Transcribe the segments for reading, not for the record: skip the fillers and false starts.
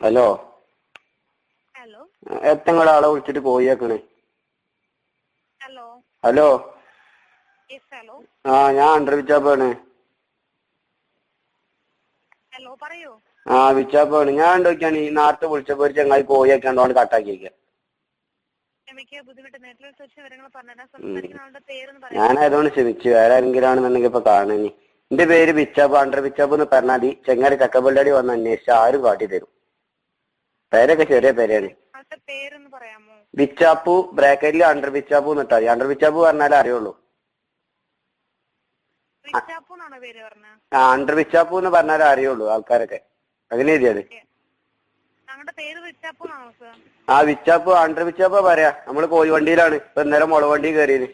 Hello hello എത്തങ്ങളെ ആളെ വിളിച്ചിട്ട് പോയേക്കണേ. Hello hello hello ഞാൻ അണ്ടർ വിച്ചാപ്പാണ്. ഹലോ പറയൂ. വിച്ചാപ്പാണ്. ഞാൻ എന്തൊക്കെയാണ് ഈ നേരത്തെ വിളിച്ചപ്പോ ഒരു ചങ്ങായി പോയേക്കാണ്ടോണ്ട് കട്ടാക്കിയേക്ക. ഞാനായതുകൊണ്ട് ക്ഷമിച്ചു. വേറെ ആരെങ്കിലും ആണെന്നുണ്ടെങ്കിൽ ഇപ്പൊ കാണുന്നു. എന്റെ പേര് ബിച്ചാപ്പ്, അണ്ടർ ബിച്ചാപ്പ് എന്ന് പറഞ്ഞാൽ മതി. ചെങ്ങാരി ചക്കപ്പള്ളി വന്ന് അന്വേഷിച്ച് ആരും കാട്ടി തരും. പേരൊക്കെ ചെറിയ പേരാണ്. ബിച്ചാപ്പു ബ്രാക്കറ്റിൽ അണ്ടർ ബിച്ചാപ്പു എന്നിട്ടാ മതി. അണ്ടർ ബിച്ചാപ്പു പറഞ്ഞാലേ അറിയുള്ളൂ. അണ്ടർ ബിച്ചാപ്പു എന്ന് പറഞ്ഞാലേ അറിയുള്ളൂ ആൾക്കാരൊക്കെ. അങ്ങനെ എഴുതിയത്. വിച്ചാപ്പു അണ്ടർ ബിച്ചാപ്പ പറയാ. നമ്മള് കോഴി വണ്ടിയിലാണ്. ഇപ്പൊ ഇന്നലെ മുളക് വണ്ടി കയറിയത്.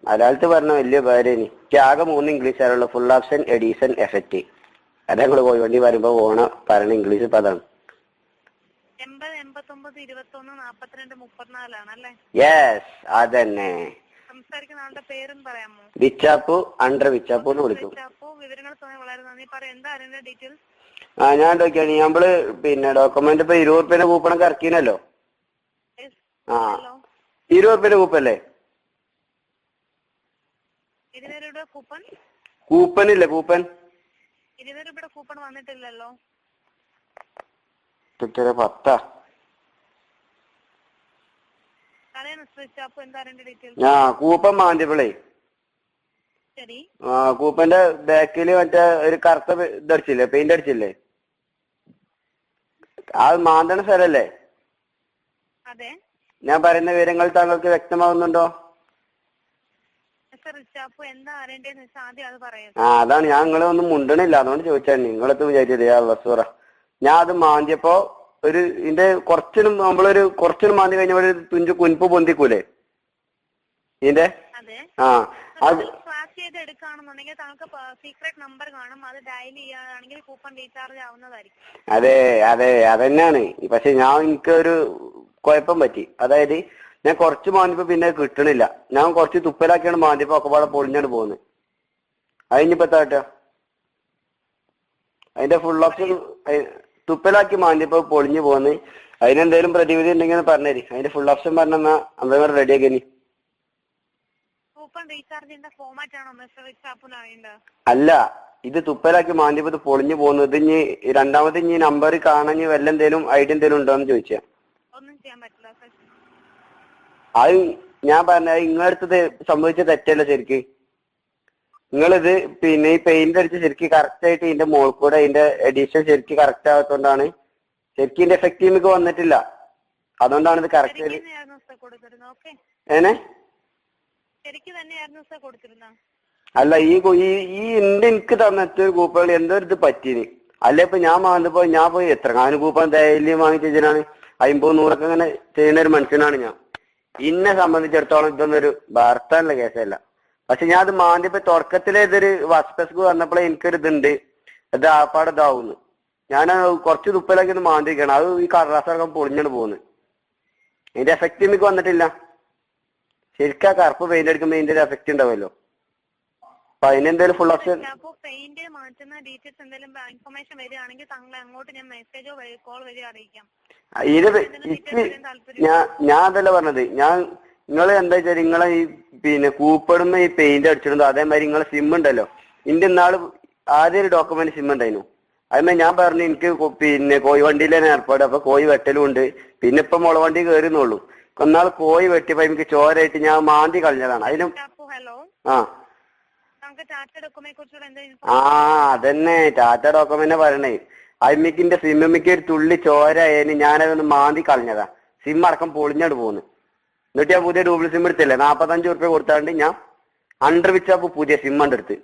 മലയാളത്തിൽ പറഞ്ഞ വലിയ പേരേനി. എനിക്ക് ആകെ 3 ഇംഗ്ലീഷ് അറിയുള്ളൂ. Full option, edition, effect. അതാ നിങ്ങള് കോഴി വണ്ടി പറയുമ്പോ പോണ പറയണ ഇംഗ്ലീഷ് ഇപ്പൊ അതാണ്. യെസ്, അതന്നെ. വിച്ചാപ്പു, അണ്ടർ വിച്ചാപ്പു എന്ന് വിളിക്കും. ഞാൻ എന്തൊക്കെയാണ് നമ്മള് ഡോക്യുമെന്റ് ഇപ്പൊ 20 റുപ്യന്റെ കൂപ്പണൊക്കെ ഇറക്കീനല്ലോ. 20 റുപ്യന്റെ കൂപ്പല്ലേ? കൂപ്പൺ ഇല്ലേ? കൂപ്പൺ 20 രൂപയുടെ കൂപ്പൺ വന്നിട്ടില്ലല്ലോ. 10 കൂപ്പൺ മാന്തിയപ്പോളേ കൂപ്പന്റെ ബാക്കില് മറ്റേ ഒരു കറുത്ത ഇതടിച്ചില്ലേ, പെയിന്റ് അടിച്ചില്ലേ? അത് മാന്തണ സ്ഥലല്ലേ? ഞാൻ പറയുന്ന വിവരങ്ങൾ താങ്കൾക്ക് വ്യക്തമാവുന്നുണ്ടോ? അതാണ് ഞാൻ നിങ്ങളെ ഒന്നും മുണ്ടണില്ല, അതുകൊണ്ട് ചോദിച്ചാ. നിങ്ങളെത്ത് വിചാരിച്ചത് ഞാൻ അത് മാന്തിയപ്പോ ഒരു ഇതിന്റെ കുറച്ചിനും കുറച്ചിനും മാന്തി കഴിഞ്ഞ ഒരു തുഞ്ചു കുൻപ് പൊന്തിക്കൂലേ ഇതിന്റെ? അത് അതെ അതെ അതന്നെയാണ്. പക്ഷെ എനിക്കൊരു കുഴപ്പം പറ്റി. അതായത് ഞാൻ കുറച്ച് മാന്തിയപ്പോ പിന്നെ കിട്ടണില്ല. ഞാൻ കുറച്ച് തുപ്പലാക്കിയാണ് മാന്തിയപ്പോ ഒക്കെപ്പാടെ പൊളിഞ്ഞാണ് പോകുന്നത്. അതിനിപ്പോ എത്താ? അതിന്റെ ഫുൾ ഓപ്ഷൻ തുപ്പലാക്കി മാന്തിയപ്പോ പൊളിഞ്ഞു പോന്ന്. അതിനെന്തേലും പ്രതിവിധി ഉണ്ടെങ്കിൽ പറഞ്ഞേരി. അതിന്റെ ഫുൾ ഓപ്ഷൻ പറഞ്ഞാ അമ്പത് റെഡിയാക്കി. അല്ല, ഇത് തുപ്പലാക്കി മാന്തിയപ്പോ പൊളിഞ്ഞു പോകുന്നു. ഇത് ഇനി രണ്ടാമത് ഇനി നമ്പർ കാണാൻ വല്ല എന്തേലും ഐഡിയ എന്തേലും ഉണ്ടോന്ന് ചോദിച്ചാ. അത് ഞാൻ പറഞ്ഞ നിങ്ങളടുത്തത് സംഭവിച്ച തെറ്റല്ല ശരിക്ക്. നിങ്ങളിത് ഈ പെയിന്റ് അടിച്ച് ശരിക്കും കറക്റ്റ് ആയിട്ട് ഇതിന്റെ മുകളിൽ കൂടെ ഇതിന്റെ എഡിഷൻ ശരിക്കും കറക്റ്റ് ആകാത്തോണ്ടാണ്. ശരിക്കും ഇതിന്റെ എഫക്റ്റീവ് വന്നിട്ടില്ല. അതുകൊണ്ടാണ് ഇത് കറക്റ്റ്. അല്ല, ഈ എനിക്ക് തന്ന കൂപ്പുകൾ എന്തോ ഇത് പറ്റീന്. അല്ല ഇപ്പൊ ഞാൻ വാങ്ങുമ്പോ ഞാൻ പോയി എത്ര കൂപ്പൺ ഡെയിലി വാങ്ങിച്ചാണ് 50-100 അങ്ങനെ ചെയ്യുന്ന ഒരു മനുഷ്യനാണ് ഞാൻ. എന്നെ സംബന്ധിച്ചിടത്തോളം ഇതൊന്നൊരു വാർത്താനുള്ള കേസല്ല. പക്ഷെ ഞാൻ അത് മാന്തിയപ്പോ തുടക്കത്തിലെ ഇതൊരു വസ്പെസ്ക് വന്നപ്പോഴേ എനിക്കൊരു ഇതുണ്ട്, ഇത് ആപ്പാടെ ഇതാവുന്നു. ഞാൻ കുറച്ച് തുപ്പലാക്കി ഒന്ന് മാന്തിരിക്കണം. അത് ഈ കടലാസടക്കം പൊളിഞ്ഞാണ് പോകുന്നത്. ഇതിന്റെ എഫക്റ്റ് എനിക്ക് വന്നിട്ടില്ല. ശരിക്കും ആ കറുപ്പ് പെയിന്റ് അടിക്കുമ്പോ ഇതിന്റെ ഒരു എഫക്റ്റ് ഉണ്ടാവുമല്ലോ. അപ്പൊ അതിനെന്തായാലും ഫുൾ ഓപ്ഷൻ ഞാൻ അതല്ല പറഞ്ഞത്. നിങ്ങൾ എന്താ വെച്ചാൽ നിങ്ങളെ ഈ കൂപ്പെടുമ്പോ ഈ പെയിന്റ് അടിച്ചിട്ടുണ്ടോ അതേമാതിരി നിങ്ങളെ സിം ഉണ്ടല്ലോ. ഇന്റെ ഇന്നാള് ആദ്യം ഒരു ഡോക്യുമെന്റ് സിം ഉണ്ടായിരുന്നു. അതുമാതിരി ഞാൻ പറഞ്ഞു എനിക്ക് കോഴി വണ്ടിയിലെ ഏർപ്പാട്. അപ്പൊ കോഴി വെട്ടലും ഉണ്ട്. പിന്നെ ഇപ്പൊ മുളക് വണ്ടി കയറുന്നുള്ളൂ. ഒന്നാൾ കോഴി വെട്ടിയപ്പോ എനിക്ക് ചോരായിട്ട് ഞാൻ മാന്തി കളഞ്ഞതാണ്. അതിനും അതന്നെ ടാറ്റ ഡോക്യുമെന്റ് പറയണേ. അമ്മിക്കിന്റെ സിമ്മിക്ക് ഒരു തുള്ളി ചോരായതിന് ഞാനതൊന്ന് മാന്തി കളഞ്ഞതാ. സിം അടക്കം പൊളിഞ്ഞാട് പോകുന്നു. എന്നിട്ട് ഞാൻ പുതിയ ഡൂബിൾ സിം എടുത്തില്ലേ, 45 റുപ്യ കൊടുത്താണ്ട് ഞാൻ അണ്ടർ വിച്ചാപ്പ് പുതിയ സിം എടുത്ത്.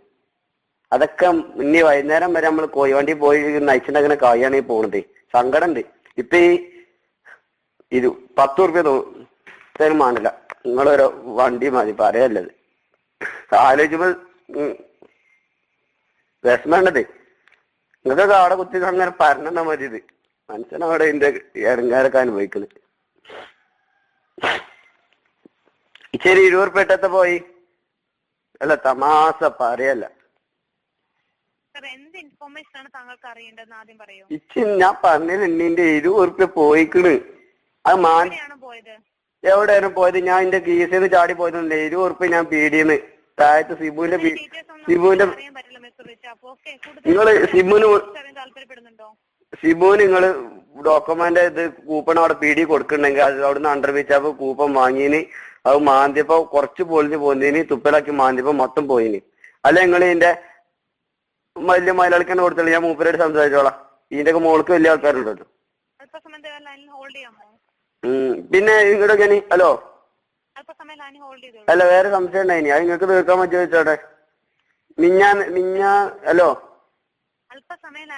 അതൊക്കെ ഇനി വൈകുന്നേരം വരെ നമ്മൾ കോഴി വണ്ടി പോയി നയിച്ചിട്ടങ്ങനെ കായാണ് ഈ പോണത്. സങ്കടം ഉണ്ട്. ഇപ്പൊ ഇത് 10 റുപ്യ തോന്നും മാണില്ല. നിങ്ങളൊരു വണ്ടി മതി പറയല്ലത്. ആലോചിക്കുമ്പോൾ വിഷമണ്ടത്. നിങ്ങൾക്കൊക്കെ അവിടെ കുത്തി അങ്ങനെ പറഞ്ഞാ മതി. ഇത് മനുഷ്യനവിടെ ഇതിന്റെ ഇടങ്ങാരൊക്കെ അനുഭവിക്കുന്നത്. ശരി 20 ഉറുപ്പ്യ ഇട്ടത്തെ പോയി. അല്ല തമാശ പറയല്ല. സർ എന്ത് ഇൻഫോർമേഷൻ ആണ് താങ്കൾക്ക് അറിയേണ്ടതെന്ന് ആദ്യം പറയൂ. ഞാൻ പറഞ്ഞില്ല നിന്റെ 20 ഉറുപ്പ്യ പോയിക്കണ്. അത് എവിടെയാണ് പോയത്? എവിടെയാണ് പോയത്? ഞാൻ എന്റെ കീസിന്ന് ചാടി പോയതുണ്ട്. 20 ഉറുപ്പ്യ ഞാൻ പീടിയെന്ന് താഴത്ത് സിബുവിന്റെ അറിയാൻ പറ്റില്ല മിസ്റ്റർ റിച്ച്. അപ്പൊ നിങ്ങള് താല്പര്യപ്പെടുന്നുണ്ടോ? സിബുവിന് നിങ്ങള് ഡോക്യുമെന്റ് ഇത് കൂപ്പൺ അവിടെ പീടി കൊടുക്കണ്ടെങ്കിൽ അത് അവിടുന്ന് അണ്ടർവീച്ചപ്പോ കൂപ്പൺ വാങ്ങിന്. അത് മാന്തിയപ്പോ കുറച്ച് പൊളിഞ്ഞ് പോന്നീന്, തുപ്പലാക്കി മാന്തിയപ്പോ മൊത്തം പോയിന്. അല്ല നിങ്ങൾ ഇതിന്റെ വലിയ മലയാളിക്കാണ് കൊടുത്തുള്ളൂ. ഞാൻ മൂപ്പരോട് സംസാരിച്ചോളാം. ഇതിന്റെ ഒക്കെ മോൾക്ക് വലിയ ആൾക്കാരുണ്ടല്ലോ. പിന്നെ ഇങ്ങോട്ടൊക്കെ ഹലോ അല്ല വേറെ സംശയം ഉണ്ടായിനി. അത് നിങ്ങൾക്ക് തീർക്കാൻ പറ്റുമോ ചോദിച്ചോട്ടെ. ഹലോ അല്പസമയം